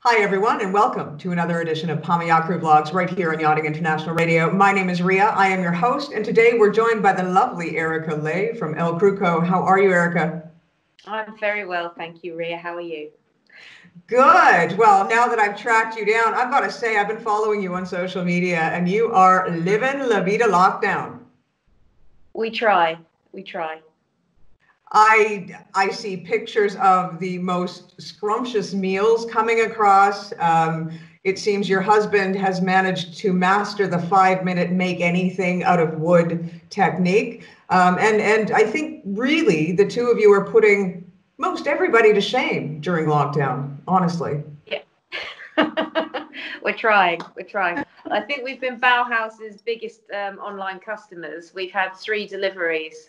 Hi, everyone, and welcome to another edition of Yacht Crew Vlogs right here on Yachting International Radio. My name is Rhea. I am your host, and today we're joined by the lovely Erica Lay from El Cruco. How are you, Erica? I'm very well, thank you, Rhea. How are you? Good. Well, now that I've tracked you down, I've got to say I've been following you on social media, and you are living La Vida Lockdown. We try. We try. I see pictures of the most scrumptious meals coming across. It seems your husband has managed to master the 5-minute make anything out of wood technique. And I think really the two of you are putting most everybody to shame during lockdown, honestly. Yeah. We're trying. We're trying. I think we've been Bauhaus's biggest online customers. We've had 3 deliveries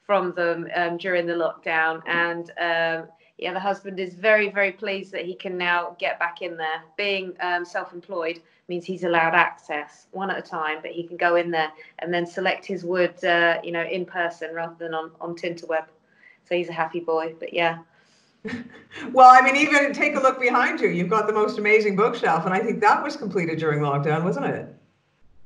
from them during the lockdown, and the husband is very, very pleased that he can now get back in there. Being self-employed means he's allowed access one at a time, but he can go in there and then select his wood in person rather than on Tinterweb. So he's a happy boy. But yeah. Well, I mean, even take a look behind you. You've got the most amazing bookshelf, and I think that was completed during lockdown, wasn't it?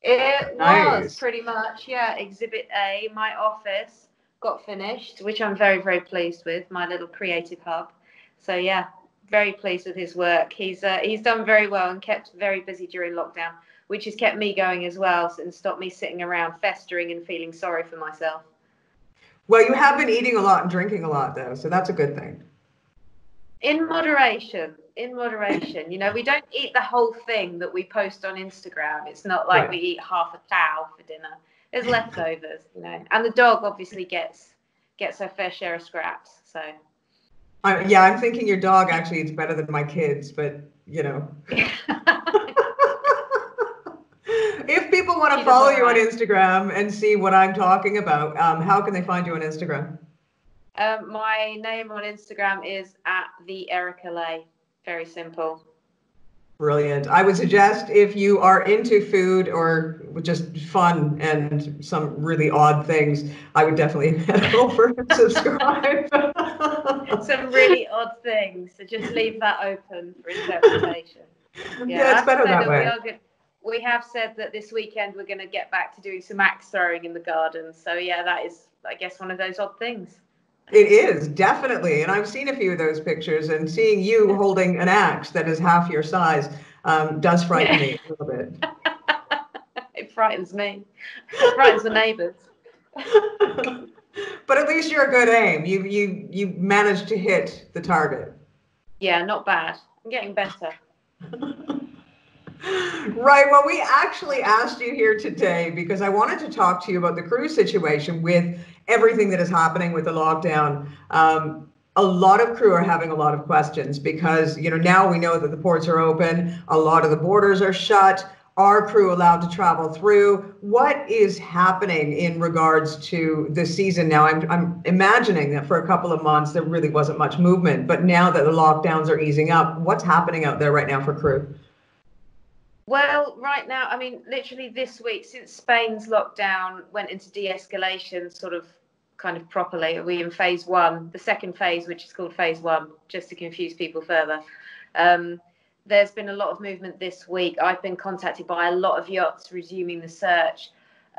It Nice. was pretty much, yeah. Exhibit A, my office, got finished, which I'm very, very pleased with, my little creative hub. So yeah, very pleased with his work. He's done very well and kept very busy during lockdown, which has kept me going as well and stopped me sitting around festering and feeling sorry for myself. Well, you have been eating a lot and drinking a lot, though, so that's a good thing. In moderation. We don't eat the whole thing that we post on Instagram. It's not like we eat half a cow for dinner. There's leftovers, and the dog obviously gets her fair share of scraps. So I'm thinking your dog actually eats better than my kids, but if people want to follow you on Instagram and see what I'm talking about, how can they find you on Instagram? My name on Instagram is @the_Erica_Lay. Very simple. Brilliant. I would suggest if you are into food or just fun and some really odd things, I would definitely head over and subscribe. Some really odd things. So just leave that open for interpretation. Yeah, it's better that way. We have said that this weekend we're going to get back to doing some axe throwing in the garden. So yeah, that is, I guess, one of those odd things. It is, definitely. And I've seen a few of those pictures, and seeing you holding an axe that is half your size does frighten me a little bit. It frightens me. It frightens the neighbors. But at least you're a good aim. You managed to hit the target. Yeah, not bad. I'm getting better. Right. Well, we actually asked you here today because I wanted to talk to you about the cruise situation with everything that is happening with the lockdown. A lot of crew are having a lot of questions because, now we know that the ports are open. A lot of the borders are shut. Are crew allowed to travel through? What is happening in regards to the season now? I'm imagining that for a couple of months, there really wasn't much movement. But now that the lockdowns are easing up, what's happening out there right now for crew? Well, right now, I mean, literally this week, since Spain's lockdown went into de-escalation kind of properly, we're in phase 1, the second phase, which is called phase 1, just to confuse people further. There's been a lot of movement this week. I've been contacted by a lot of yachts resuming the search.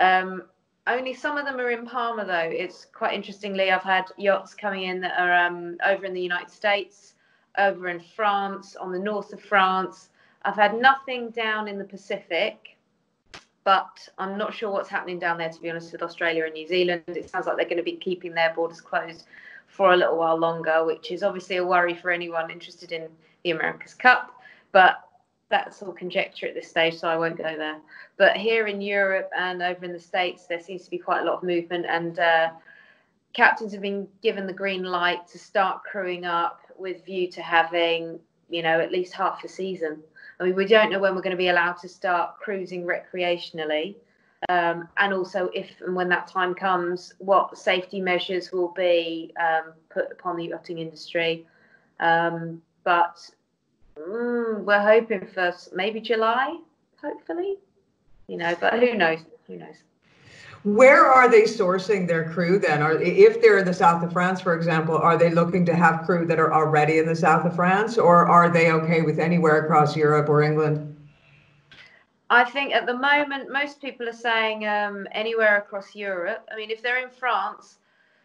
Only some of them are in Palma, though. It's quite interestingly, I've had yachts coming in that are over in the United States, over in France, on the north of France. I've had nothing down in the Pacific, but I'm not sure what's happening down there, to be honest, with Australia and New Zealand. It sounds like they're going to be keeping their borders closed for a little while longer, which is obviously a worry for anyone interested in the America's Cup. But that's all conjecture at this stage, so I won't go there. But here in Europe and over in the States, there seems to be quite a lot of movement, and captains have been given the green light to start crewing up with view to having, at least half the season. I mean, we don't know when we're going to be allowed to start cruising recreationally, and also if and when that time comes, what safety measures will be put upon the yachting industry. But we're hoping for maybe July, hopefully, but who knows? Where are they sourcing their crew then? Or if they're in the south of France, for example, are they looking to have crew that are already in the south of France, or are they okay with anywhere across Europe or England? I think at the moment, most people are saying anywhere across Europe. I mean, if they're in France,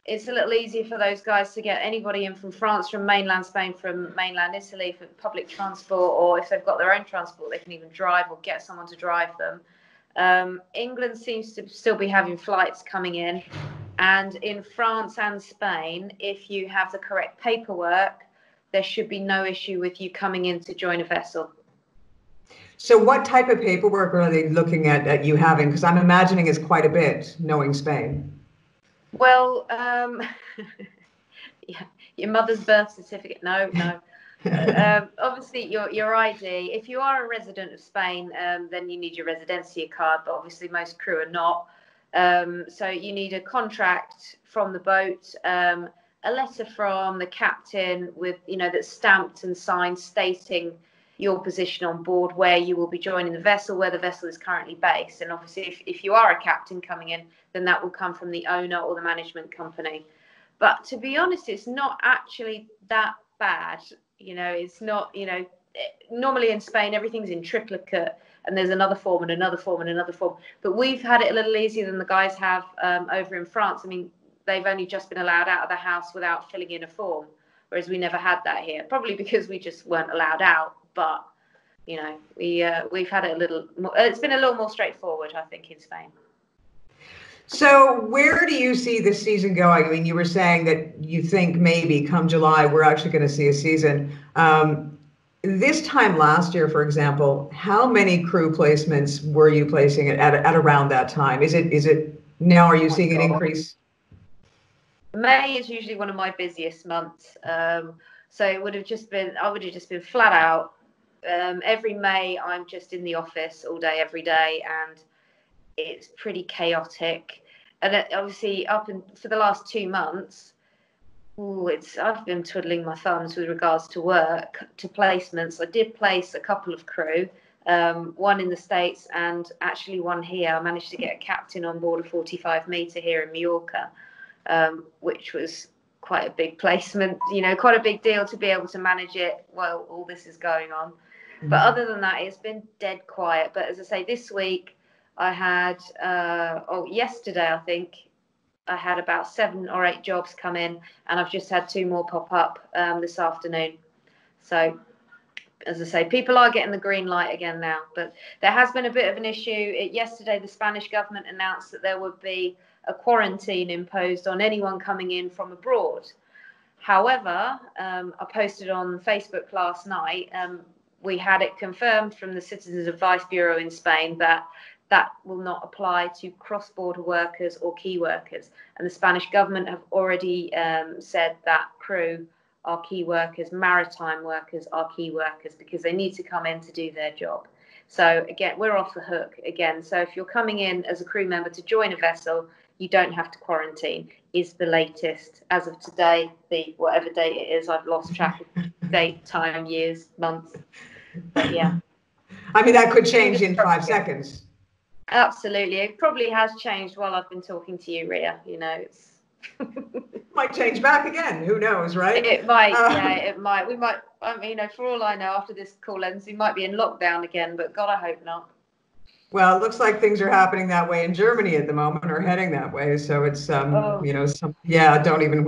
it's a little easier for those guys to get anybody in from France, from mainland Spain, from mainland Italy for public transport, or if they've got their own transport, they can even drive or get someone to drive them. England seems to still be having flights coming in. And in France and Spain, if you have the correct paperwork, there should be no issue with you coming in to join a vessel. So what type of paperwork are they looking at you having? Because I'm imagining it's quite a bit, knowing Spain. Well, yeah, your mother's birth certificate. No. Obviously, your ID. If you are a resident of Spain, then you need your residencia card. But obviously, most crew are not. So you need a contract from the boat, a letter from the captain with that's stamped and signed, stating your position on board, where you will be joining the vessel, where the vessel is currently based. And obviously, if you are a captain coming in, then that will come from the owner or the management company. But to be honest, it's not actually that bad. It's not, normally in Spain, everything's in triplicate and there's another form and another form and another form. But we've had it a little easier than the guys have over in France. I mean, they've only just been allowed out of the house without filling in a form, whereas we never had that here, probably because we just weren't allowed out. But, we've had it a little more, it's been a little more straightforward, I think, in Spain. So where do you see this season going? I mean, you were saying that you think maybe come July, we're actually going to see a season. This time last year, for example, how many crew placements were you placing at around that time? Is it now, are you seeing an increase? May is usually one of my busiest months. So I would have just been flat out. Every May, I'm just in the office all day, every day, and it's pretty chaotic. And obviously, for the last 2 months, I've been twiddling my thumbs with regards to work, to placements. I did place a couple of crew, one in the States and actually one here. I managed to get a captain on board a 45-meter here in Mallorca, which was quite a big placement, quite a big deal to be able to manage it while all this is going on. Mm-hmm. But other than that, it's been dead quiet. But as I say, this week I had, yesterday, I think, I had about 7 or 8 jobs come in, and I've just had 2 more pop up this afternoon. So, as I say, people are getting the green light again now. But there has been a bit of an issue. Yesterday, the Spanish government announced that there would be a quarantine imposed on anyone coming in from abroad. However, I posted on Facebook last night, we had it confirmed from the Citizens Advice Bureau in Spain that will not apply to cross-border workers or key workers. And the Spanish government have already said that crew are key workers, maritime workers are key workers, because they need to come in to do their job. So again, we're off the hook again. So if you're coming in as a crew member to join a vessel, you don't have to quarantine, is the latest as of today, the whatever date it is. I've lost track of date, time, years, months. But yeah. I mean, that could change in 5 seconds. Absolutely. It probably has changed while I've been talking to you, Rhea. It's might change back again. Who knows, right? It might. Yeah, it might. We might. I mean, for all I know, after this call ends, we might be in lockdown again. But God, I hope not. Well, it looks like things are happening that way in Germany at the moment, or heading that way. So it's we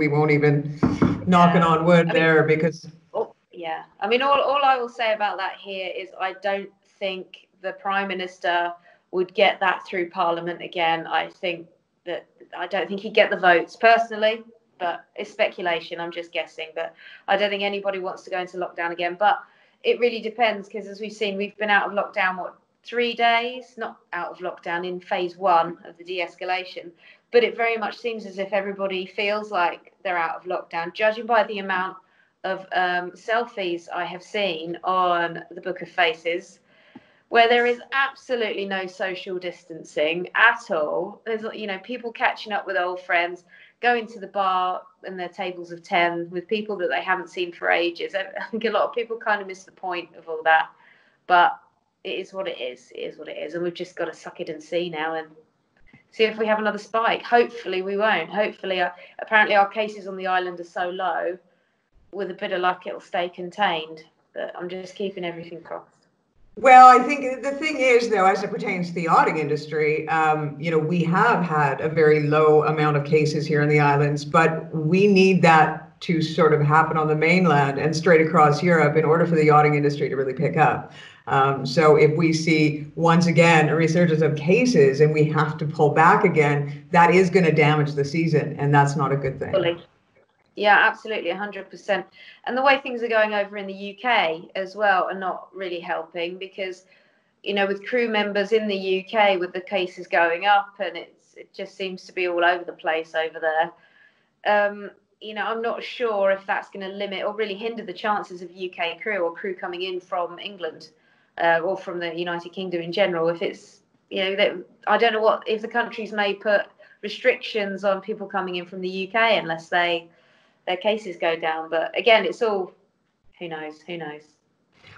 won't even knocking on wood there, because. Yeah, I mean, all I will say about that here is I don't think the Prime Minister would get that through Parliament again. I don't think he'd get the votes personally, but it's speculation. I'm just guessing, but I don't think anybody wants to go into lockdown again. But it really depends, because as we've seen, we've been out of lockdown 3 days, not out of lockdown, in phase 1 of the de-escalation. But it very much seems as if everybody feels like they're out of lockdown, judging by the amount of selfies I have seen on the Book of Faces, where there is absolutely no social distancing at all. There's people catching up with old friends, going to the bar and their tables of 10 with people that they haven't seen for ages. I think a lot of people kind of miss the point of all that, but it is what it is. It is what it is, and we've just got to suck it and see now and see if we have another spike. Hopefully we won't. Hopefully, apparently our cases on the island are so low. With a bit of luck, it'll stay contained. But I'm just keeping everything crossed. Well, I think the thing is, though, as it pertains to the yachting industry, we have had a very low amount of cases here in the islands, but we need that to sort of happen on the mainland and straight across Europe in order for the yachting industry to really pick up. So if we see, once again, a resurgence of cases and we have to pull back again, that is going to damage the season, and that's not a good thing. Fully. Yeah, absolutely, 100%. And the way things are going over in the UK as well are not really helping because, with crew members in the UK, with the cases going up, and it just seems to be all over the place over there. I'm not sure if that's going to limit or really hinder the chances of UK crew or crew coming in from England or from the United Kingdom in general. If it's, I don't know if the countries may put restrictions on people coming in from the UK unless their cases go down. But again, it's all, who knows?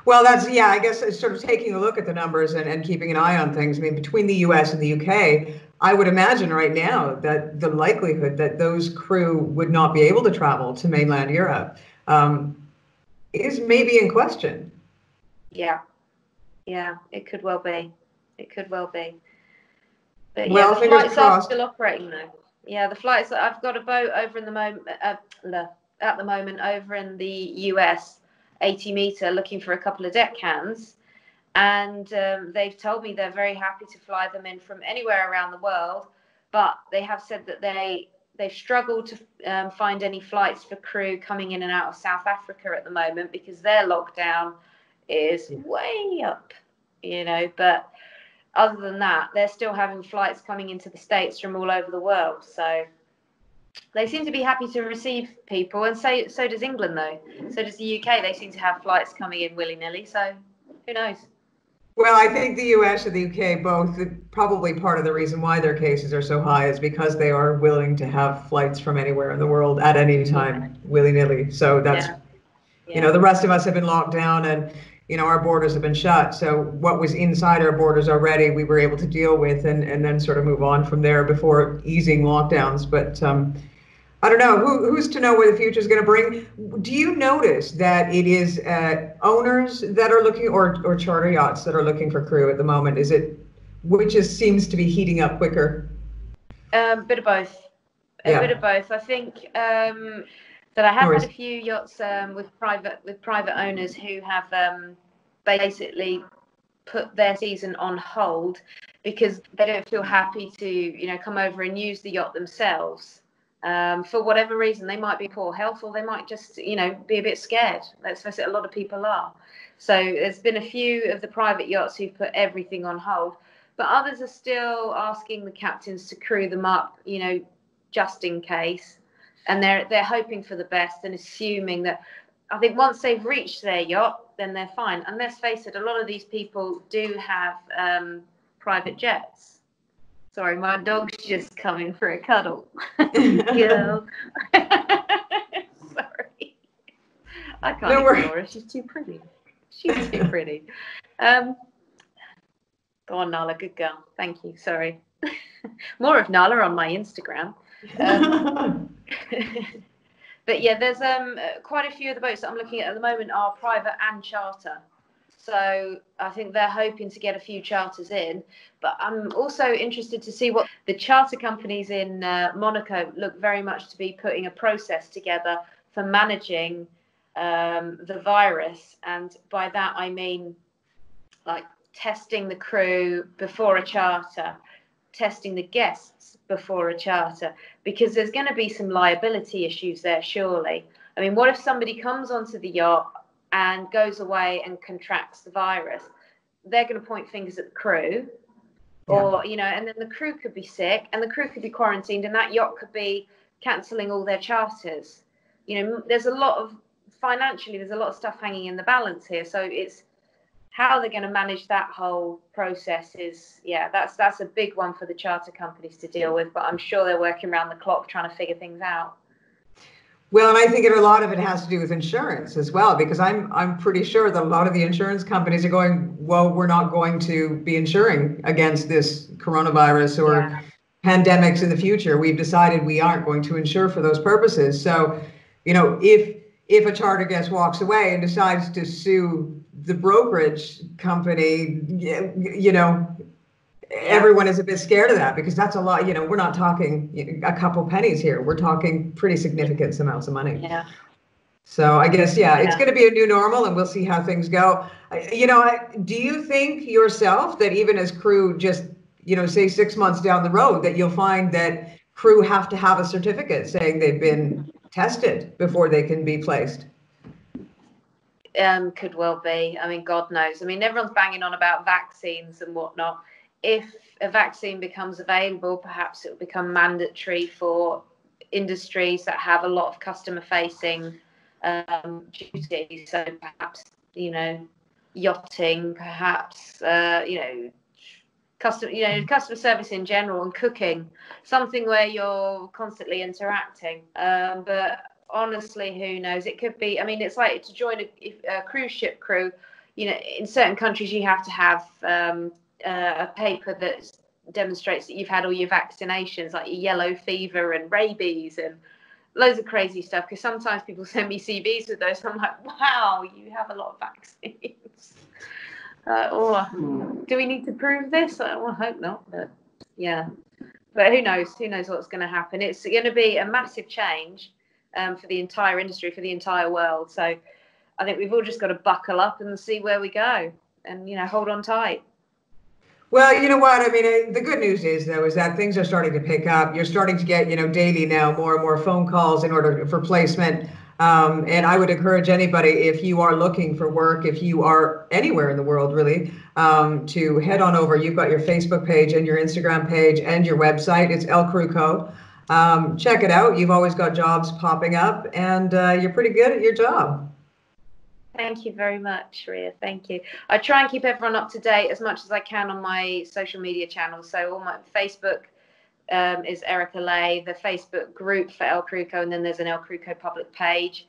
Well, I guess it's sort of taking a look at the numbers and keeping an eye on things. I mean, between the US and the UK, I would imagine right now that the likelihood that those crew would not be able to travel to mainland Europe is maybe in question. Yeah, it could well be. But well, the fingers flights crossed. are still operating though. Yeah, the flights. I've got a boat over in the moment at the moment over in the US, 80-meter, looking for a couple of deckhands, and they've told me they're very happy to fly them in from anywhere around the world, but they have said that they've struggled to find any flights for crew coming in and out of South Africa at the moment because their lockdown is way up, but other than that, they're still having flights coming into the States from all over the world. So they seem to be happy to receive people, and so does England, though. So does the UK. They seem to have flights coming in willy-nilly. So who knows? Well, I think the US and the UK both, probably part of the reason why their cases are so high is because they are willing to have flights from anywhere in the world at any time, willy-nilly. So that's, the rest of us have been locked down and, our borders have been shut. So what was inside our borders already, we were able to deal with and then sort of move on from there before easing lockdowns. But I don't know, who's to know what the future is going to bring. Do you notice that it is owners that are looking or charter yachts that are looking for crew at the moment? Is it which seems to be heating up quicker? Bit of both. A bit of both. I think that I have had a few yachts with private owners who have basically put their season on hold because they don't feel happy to come over and use the yacht themselves. For whatever reason, they might be poor health or they might just be a bit scared. Let's face it, a lot of people are. So there's been a few of the private yachts who've put everything on hold, but others are still asking the captains to crew them up, just in case. And they're hoping for the best and assuming that, I think once they've reached their yacht, then they're fine. And let's face it, a lot of these people do have private jets. Sorry, my dog's just coming for a cuddle. Girl. Sorry. I can't ignore her. She's too pretty. Go on, Nala. Good girl. Thank you. Sorry. More of Nala on my Instagram. But yeah, there's quite a few of the boats that I'm looking at the moment are private and charter. So I think they're hoping to get a few charters in. But I'm also interested to see what the charter companies in Monaco look very much to be putting a process together for managing the virus. And by that, I mean like testing the crew before a charter, testing the guests before a charter, because there's going to be some liability issues there, surely. I mean, what if somebody comes onto the yacht and goes away and contracts the virus? They're going to point fingers at the crew, or and then the crew could be sick and the crew could be quarantined and that yacht could be cancelling all their charters. There's a lot of stuff hanging in the balance here. So it's how they're going to manage that whole process is, that's a big one for the charter companies to deal with, but I'm sure they're working around the clock trying to figure things out. Well, and I think a lot of it has to do with insurance as well, because I'm pretty sure that a lot of the insurance companies are going, well, we're not going to be insuring against this coronavirus or pandemics in the future, we've decided we aren't going to insure for those purposes. So, if a charter guest walks away and decides to sue the brokerage company, everyone is a bit scared of that, because that's a lot. We're not talking a couple pennies here. We're talking pretty significant amounts of money. Yeah. So I guess, it's going to be a new normal, and we'll see how things go. Do you think yourself that even as crew, just, say 6 months down the road, that you'll find that crew have to have a certificate saying they've been tested before they can be placed? Could well be. I mean, God knows. I mean, everyone's banging on about vaccines and whatnot. If a vaccine becomes available, perhaps it will become mandatory for industries that have a lot of customer-facing duties. So perhaps, yachting, perhaps, customer service in general, and cooking, something where you're constantly interacting. But honestly, who knows? It could be. I mean, it's like to join a cruise ship crew. In certain countries, you have to have a paper that demonstrates that you've had all your vaccinations, like your yellow fever and rabies and loads of crazy stuff. Because sometimes people send me CVs with those. I'm like, wow, you have a lot of vaccines. Do we need to prove this? Well, I hope not. But yeah. But who knows? Who knows what's going to happen? It's going to be a massive change for the entire industry, for the entire world. So I think we've all just got to buckle up and see where we go, and hold on tight. Well, you know what? I mean, the good news is, though, is that things are starting to pick up. You're starting to get, daily now, more and more phone calls in order for placement. And I would encourage anybody, if you are looking for work, if you are anywhere in the world, really, to head on over. You've got your Facebook page and your Instagram page and your website. It's El Crew Co. Check it out. You've always got jobs popping up, and you're pretty good at your job. Thank you very much, Rhea. Thank you. I try and keep everyone up to date as much as I can on my social media channels. So all my Facebook is Erica Lay, the Facebook group for El Crew Co, and then there's an El Crew Co public page.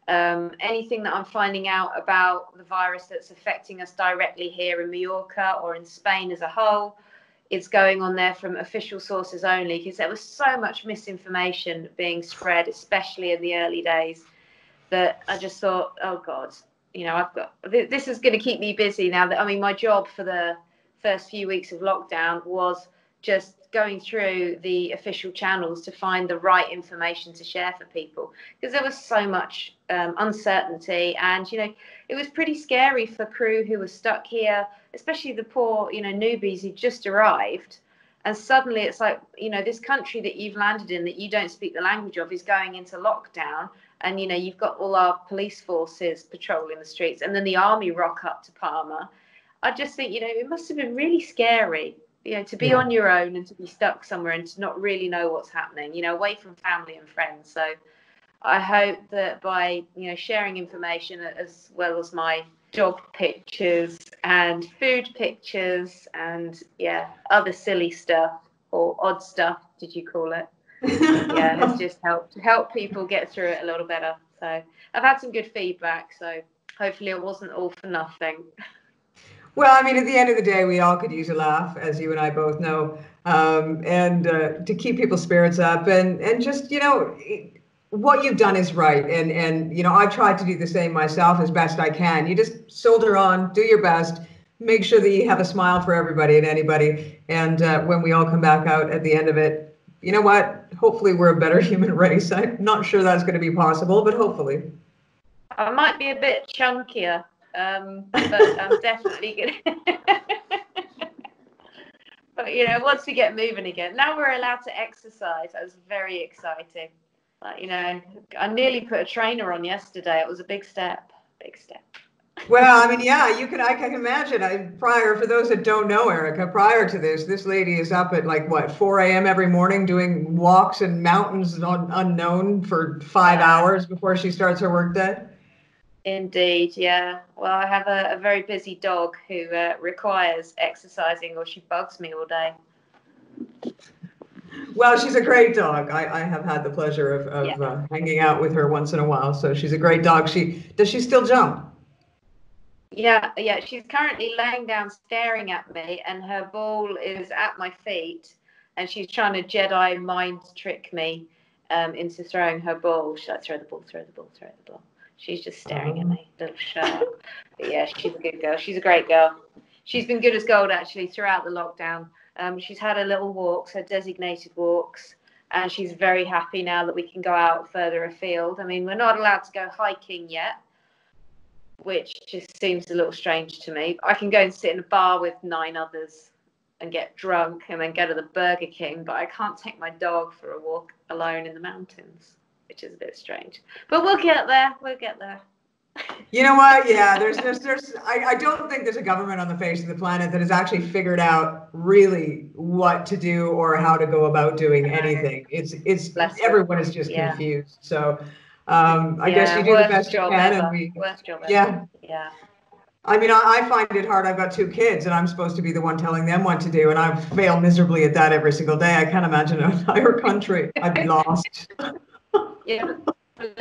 Anything that I'm finding out about the virus that's affecting us directly here in Mallorca or in Spain as a whole, it's going on there from official sources only, because there was so much misinformation being spread, especially in the early days, that I just thought, oh God, this is going to keep me busy now. That, I mean, my job for the first few weeks of lockdown was just going through the official channels to find the right information to share for people, because there was so much uncertainty, and it was pretty scary for crew who were stuck here, especially the poor newbies who just arrived, and suddenly it's like, this country that you've landed in that you don't speak the language of is going into lockdown. And, you've got all our police forces patrolling the streets, and then the army rock up to Palma. I just think, it must have been really scary, to be on your own and to be stuck somewhere and to not really know what's happening, away from family and friends. So I hope that by, sharing information as well as my dog pictures and food pictures and, other silly stuff or odd stuff, did you call it? Has just helped people get through it a little better. So I've had some good feedback, so hopefully it wasn't all for nothing. Well, I mean, at the end of the day, we all could use a laugh, as you and I both know, and to keep people's spirits up, and just, what you've done is right. And I've tried to do the same myself as best I can. You just soldier on, do your best, make sure that you have a smile for everybody and anybody. And when we all come back out at the end of it, you know what? Hopefully we're a better human race. I'm not sure that's going to be possible, but hopefully. I might be a bit chunkier, but I'm definitely going to. But, once we get moving again, now we're allowed to exercise. That was very exciting. I nearly put a trainer on yesterday. It was a big step. Well, I mean, I can imagine. For those that don't know, Erica, prior to this lady is up at 4 a.m. every morning doing walks in mountains unknown for 5 hours before she starts her work day. Indeed, yeah. Well, I have a very busy dog who requires exercising, or she bugs me all day. Well, she's a great dog. I have had the pleasure of hanging out with her once in a while. So she's a great dog. Does she still jump? Yeah. She's currently laying down staring at me, and her ball is at my feet. and she's trying to Jedi mind trick me into throwing her ball. She's like, throw the ball, throw the ball, throw the ball. She's just staring at me, little shark. But yeah, she's a good girl. She's a great girl. She's been good as gold, actually, throughout the lockdown. She's had her little walks, her designated walks, and she's very happy now that we can go out further afield. I mean, we're not allowed to go hiking yet, which just seems a little strange to me. I can go and sit in a bar with 9 others and get drunk and then go to the Burger King, but I can't take my dog for a walk alone in the mountains, which is a bit strange. But we'll get there. We'll get there. You know what? Yeah, I don't think there's a government on the face of the planet that has actually figured out really what to do or how to go about doing anything. It's everyone is just confused. So I guess you do the best you can, and worst job ever. Yeah. I mean, I find it hard. I've got 2 kids, and I'm supposed to be the one telling them what to do, and I fail miserably at that every single day. I can't imagine an entire country. I'd be lost. Yeah,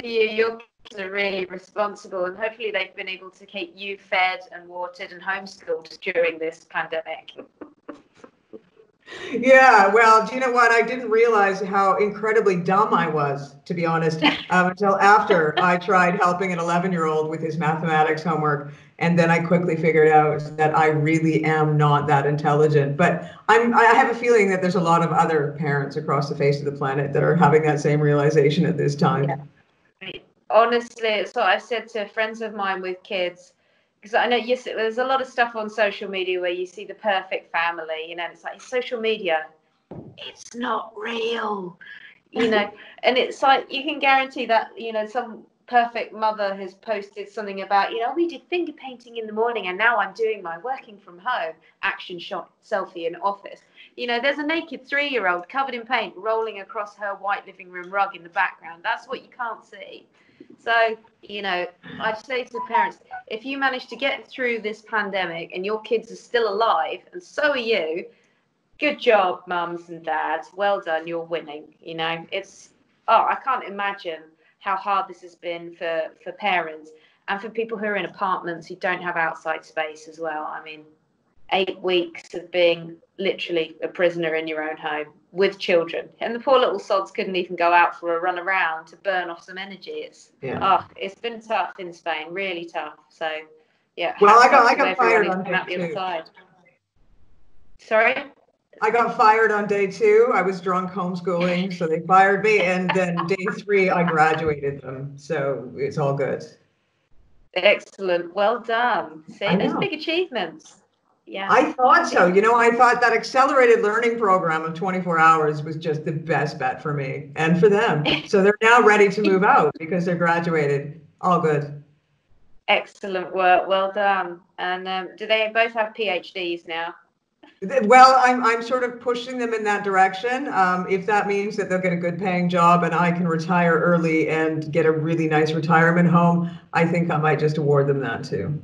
your kids are really responsible, and hopefully they've been able to keep you fed and watered and homeschooled during this pandemic. Yeah, well, do you know what? I didn't realize how incredibly dumb I was, to be honest, until after I tried helping an 11-year-old with his mathematics homework. And then I quickly figured out that I really am not that intelligent. But I have a feeling that there's a lot of other parents across the face of the planet that are having that same realization at this time. Yeah. Honestly, it's what I've said to friends of mine with kids. Because I know there's a lot of stuff on social media where you see the perfect family, you know, it's like social media, it's not real, you know, and it's like you can guarantee that, you know, some perfect mother has posted something about, you know, we did finger painting in the morning and now I'm doing my working from home action shot selfie in office. You know, there's a naked 3-year-old covered in paint rolling across her white living room rug in the background. That's what you can't see. So, you know, I'd say to parents, if you manage to get through this pandemic and your kids are still alive, and so are you, good job, mums and dads. Well done, you're winning. You know, I can't imagine how hard this has been for parents and for people who are in apartments who don't have outside space as well. I mean, 8 weeks of being literally a prisoner in your own home with children, and the poor little sods couldn't even go out for a run around to burn off some energy. It's been tough in Spain, really tough. So yeah. Well, I got fired on day 2. Sorry? I got fired on day 2. I was drunk homeschooling, so they fired me, and then day 3 I graduated them. So it's all good. Excellent. Well done. See, those big achievements. Yeah. I thought so. You know, I thought that accelerated learning program of 24 hours was just the best bet for me and for them. So they're now ready to move out because they're graduated. All good. Excellent work. Well done. And do they both have PhDs now? Well, I'm sort of pushing them in that direction. If that means that they'll get a good paying job and I can retire early and get a really nice retirement home, I think I might just award them that too.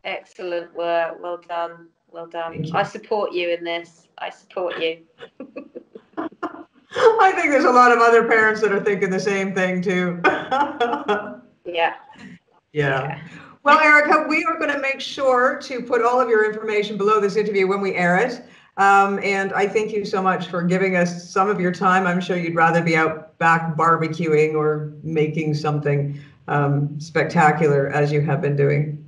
Excellent work. Well done. Well done. I support you in this. I support you. I think there's a lot of other parents that are thinking the same thing too. Yeah. Well, Erica, we are going to make sure to put all of your information below this interview when we air it. And I thank you so much for giving us some of your time. I'm sure you'd rather be out back barbecuing or making something spectacular as you have been doing.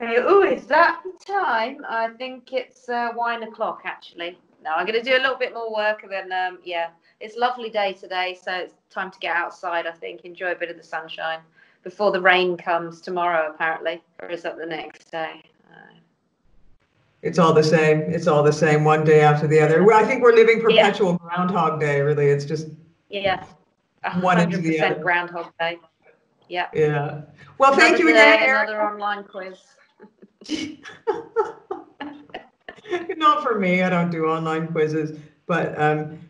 Oh, is that the time? I think it's 1 o'clock actually. No, I'm going to do a little bit more work and then, it's a lovely day today. So it's time to get outside, I think, enjoy a bit of the sunshine before the rain comes tomorrow, apparently, or is that the next day? It's all the same. It's all the same, one day after the other. I think we're living perpetual Groundhog Day, really. It's just 100% Groundhog Day. Yeah. Yeah. Well, thank you again, Erica. Another online quiz. Not for me. I don't do online quizzes, but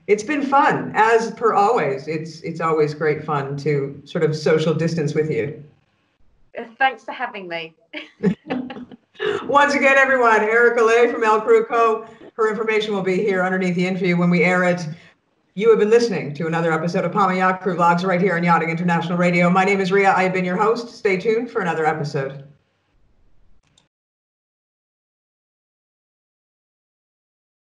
it's been fun, as per always. It's always great fun to sort of social distance with you. Thanks for having me. Once again, everyone, Erica Lay from Yacht Crew Co. Her information will be here underneath the interview when we air it. You have been listening to another episode of Palma Yacht Crew Vlogs right here on Yachting International Radio. My name is Rhea. I have been your host. Stay tuned for another episode.